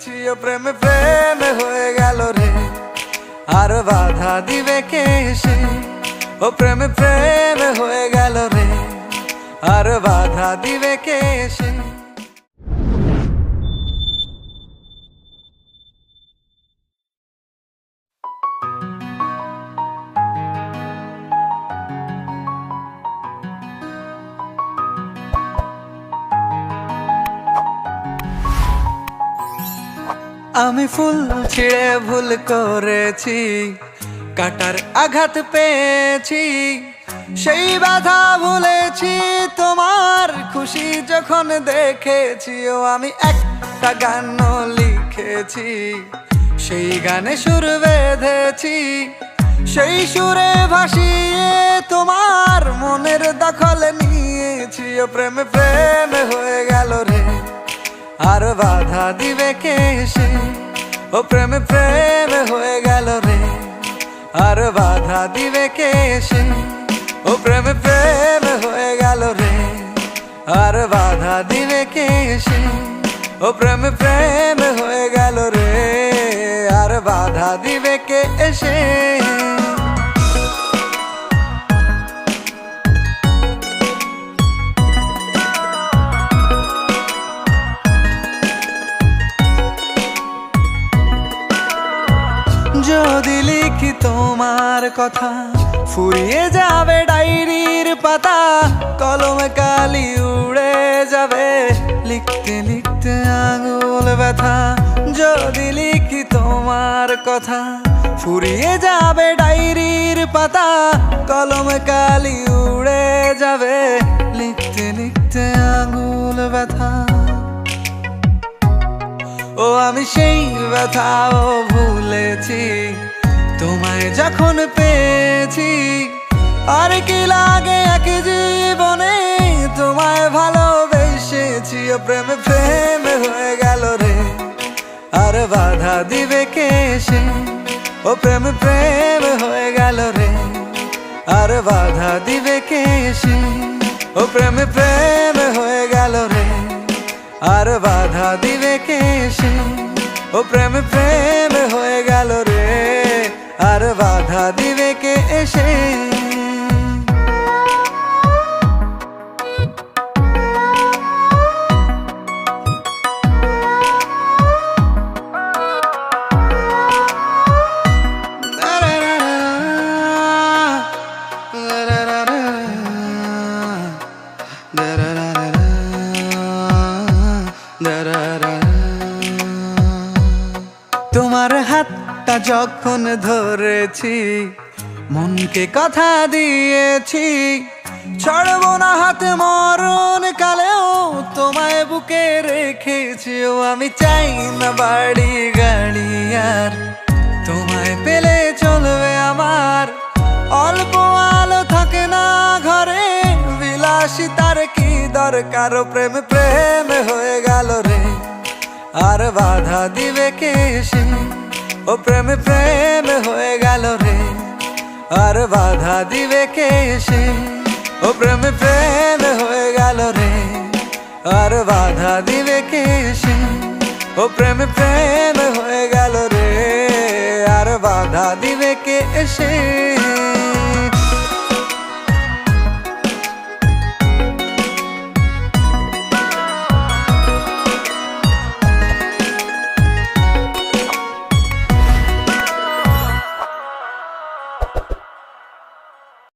ছি ও প্রেম প্রেম হয়ে গেল রে, আর বাধা দিবে কে এসে? ও প্রেম প্রেম হয়ে গেল রে, আর বাধা দিবে কে এসে? আমি ফুল ছিঁড়ে ভুল করেছি, কাটার আঘাত পেয়েছি, সেই বাধা ভুলেছি তোমার খুশি যখন দেখেছি। ও আমি একটা গান লিখেছি, সেই গানে সুর বেঁধেছি, সেই সুরে ভাসিয়ে তোমার মনের দখল নিয়েছি। ও প্রেম প্রেম হয়ে গেল রে, আর বাধা দিবে কে এসে? ও প্রেম প্রেম হয়ে গেল রে, আর বাধা দিবে কে এসে? ও প্রেম প্রেম হয়ে গেল রে, আর বাধা দিবে কে এসে? ও প্রেম প্রেম হয়ে গেল রে, আর বাধা দিবে কে এসে? যদি লিখি তোমার কথা, ফুরিয়ে যাবে ডায়েরির পাতা, কলমে কালি উড়ে যাবে, লিখতে লিখতে আঙুল ব্যথা। যদি লিখি তোমার কথা, ফুরিয়ে যাবে ডায়েরির পাতা, কলমে কালি উড়ে যাবে, লিখতে লিখতে আঙুল ব্যথা। ও আমি সেই ব্যথাও ভুলেছি, তোমায় যখন পেয়েছি। আর কি লাগে এক জীবনে, তোমায় ভালোবেসেছি। ও প্রেম প্রেম হয়ে গেল রে, আর বাধা দিবে কে এসে? ও প্রেম প্রেম হয়ে গেল রে, আর বাধা দিবে কে এসে? ও প্রেম প্রেম হয়ে গেল রে, আর বাধা দিবে কে এসে? ও প্রেম প্রেম হয়ে গেল রে, আর বাধা দিবে কে এসে? তোমার হাতটা যখন ধরেছি, মনকে কথা দিয়েছি, ছাড়বো না হাতে মরণ কালেও তোমায় বুকে রেখেছি। ও আমি চাই না বাড়ি গাড়ি আর, তোমায় পেলে চলবে আমার। অল্প আলো থাকে না ঘরে, বিলাসিতার কি দরকার? ও প্রেম প্রেম হয়ে গেল রে, আর বাধা দিবে কে এসে? ও প্রেম প্রেম হয়ে গেল রে, আর বাধা দিবে কে এসে? ও প্রেম প্রেম হয়ে গেল রে, আর বাধা দিবে কে এসে? ও প্রেম প্রেম হয়ে গেল রে, আর বাধা দিবে কে এসে?